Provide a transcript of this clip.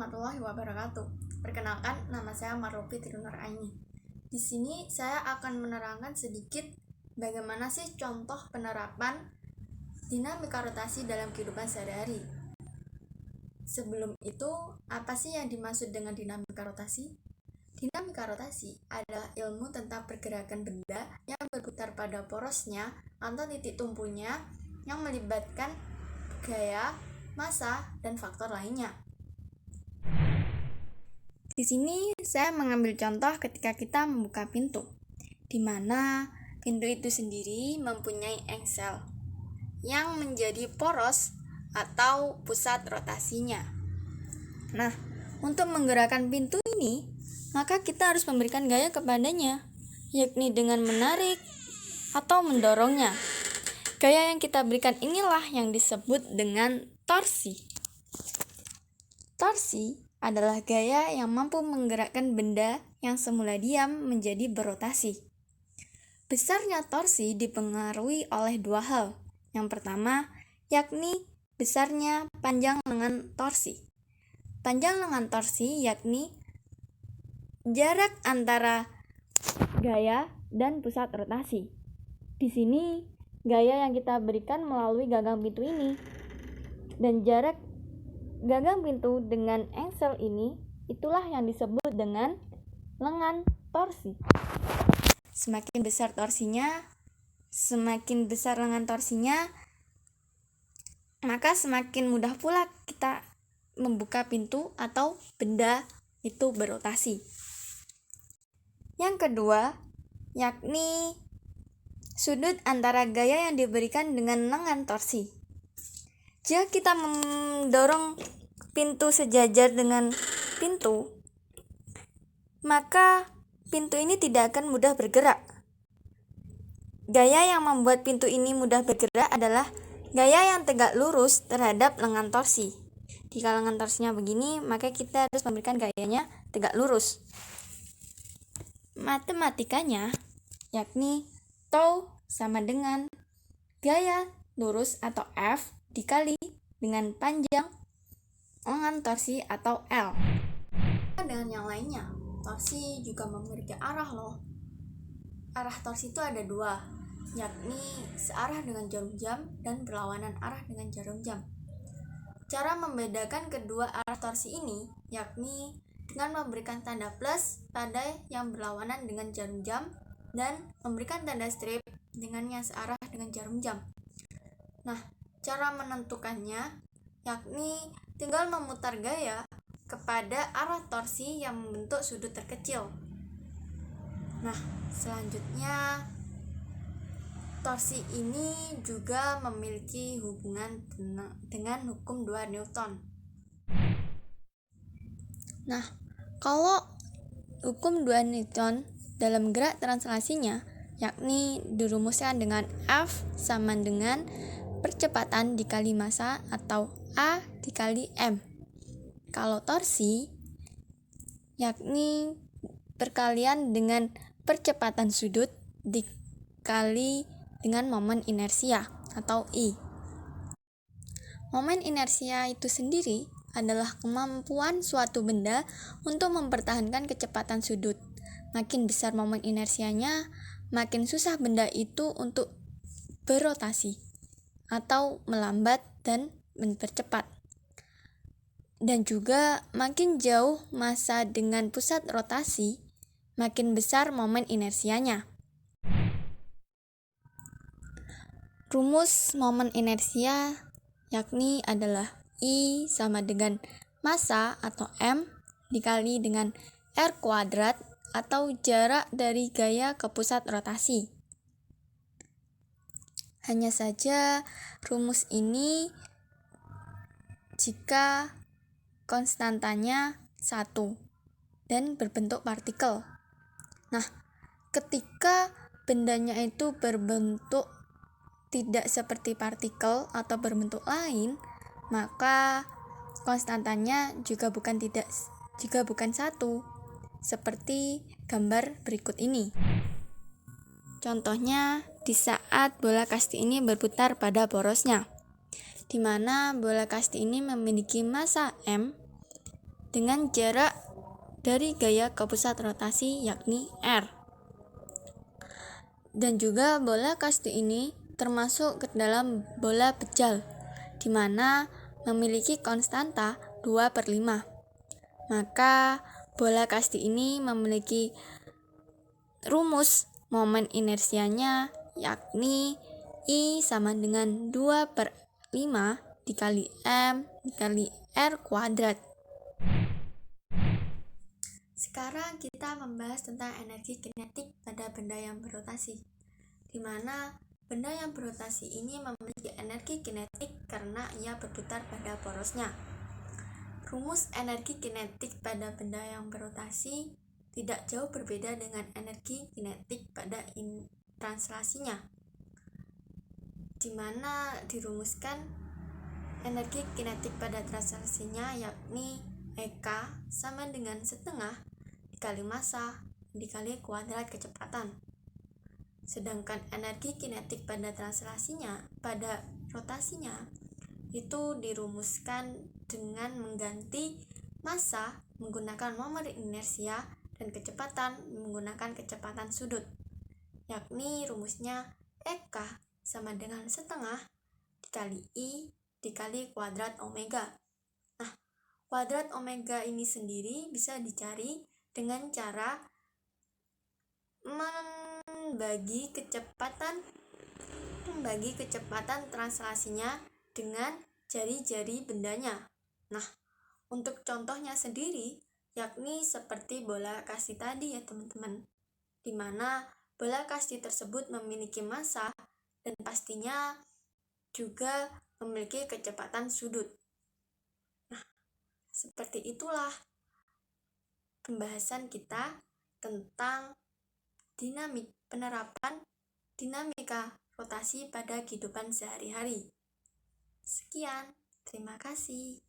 warahmatullahi wabarakatuh. Perkenalkan, nama saya Marlopi Tirunur Aini. Di sini saya akan menerangkan sedikit bagaimana sih contoh penerapan dinamika rotasi dalam kehidupan sehari-hari. Sebelum itu, apa sih yang dimaksud dengan dinamika rotasi? Dinamika rotasi adalah ilmu tentang pergerakan benda yang berputar pada porosnya atau titik tumpunya yang melibatkan gaya, massa, dan faktor lainnya. Di sini saya mengambil contoh ketika kita membuka pintu, di mana pintu itu sendiri mempunyai engsel yang menjadi poros atau pusat rotasinya. Nah, untuk menggerakkan pintu ini, maka kita harus memberikan gaya kepadanya, yakni dengan menarik atau mendorongnya. Gaya yang kita berikan inilah yang disebut dengan torsi. Torsi adalah gaya yang mampu menggerakkan benda yang semula diam menjadi berotasi. Besarnya torsi dipengaruhi oleh dua hal. Yang pertama, yakni besarnya panjang lengan torsi. Panjang lengan torsi yakni jarak antara gaya dan pusat rotasi. Di sini, gaya yang kita berikan melalui gagang pintu ini. Dan jarak gagang pintu dengan engsel ini, itulah yang disebut dengan lengan torsi. Semakin besar lengan torsinya, maka semakin mudah pula kita membuka pintu atau benda itu berotasi. Yang kedua, yakni sudut antara gaya yang diberikan dengan lengan torsi. Jika kita mendorong pintu sejajar dengan pintu, maka pintu ini tidak akan mudah bergerak. Gaya yang membuat pintu ini mudah bergerak adalah gaya yang tegak lurus terhadap lengan torsi. Jika lengan torsinya begini, maka kita harus memberikan gayanya tegak lurus. Matematikanya, yakni tau sama dengan gaya lurus atau F dikali dengan panjang lengan torsi atau L. Dengan yang lainnya, torsi juga memiliki arah loh. Arah torsi itu ada dua, yakni searah dengan jarum jam dan berlawanan arah dengan jarum jam. Cara membedakan kedua arah torsi ini yakni dengan memberikan tanda plus pada yang berlawanan dengan jarum jam dan memberikan tanda strip dengan yang searah dengan jarum jam. Nah, cara menentukannya yakni tinggal memutar gaya kepada arah torsi yang membentuk sudut terkecil. Nah, selanjutnya torsi ini juga memiliki hubungan dengan hukum 2 Newton. Nah, kalau hukum 2 Newton dalam gerak translasinya yakni dirumuskan dengan F sama dengan percepatan dikali massa atau A dikali M. Kalau torsi yakni perkalian dengan percepatan sudut dikali dengan momen inersia atau I. Momen inersia itu sendiri adalah kemampuan suatu benda untuk mempertahankan kecepatan sudut. Makin besar momen inersianya, makin susah benda itu untuk berotasi atau melambat dan mempercepat. Dan juga makin jauh massa dengan pusat rotasi, makin besar momen inersianya. Rumus momen inersia yakni adalah I sama dengan massa atau M dikali dengan R kuadrat atau jarak dari gaya ke pusat rotasi. Hanya saja rumus ini jika konstantanya 1 dan berbentuk partikel. Nah, ketika bendanya itu berbentuk tidak seperti partikel atau berbentuk lain, maka konstantanya juga bukan 1, seperti gambar berikut ini. Contohnya di saat bola kasti ini berputar pada porosnya, di mana bola kasti ini memiliki massa M dengan jarak dari gaya ke pusat rotasi yakni R. Dan juga bola kasti ini termasuk ke dalam bola pejal, di mana memiliki konstanta 2/5. Maka bola kasti ini memiliki rumus momen inersianya yakni I sama dengan 2/5 dikali M dikali R kuadrat. Sekarang kita membahas tentang energi kinetik pada benda yang berotasi, di mana benda yang berotasi ini memiliki energi kinetik karena ia berputar pada porosnya. Rumus energi kinetik pada benda yang berotasi tidak jauh berbeda dengan energi kinetik pada translasinya, di mana dirumuskan energi kinetik pada translasinya yakni EK sama dengan setengah dikali massa dikali kuadrat kecepatan. Sedangkan energi kinetik pada translasinya pada rotasinya itu dirumuskan dengan mengganti massa menggunakan momen inersia dan kecepatan menggunakan kecepatan sudut, yakni rumusnya EK sama dengan setengah dikali I dikali kuadrat omega. Nah, kuadrat omega ini sendiri bisa dicari dengan cara membagi kecepatan translasinya dengan jari-jari bendanya. Nah, untuk contohnya sendiri yakni seperti bola kasti tadi ya teman-teman, di mana bola kasti tersebut memiliki massa dan pastinya juga memiliki kecepatan sudut. Nah, seperti itulah pembahasan kita tentang penerapan dinamika rotasi pada kehidupan sehari-hari. Sekian, terima kasih.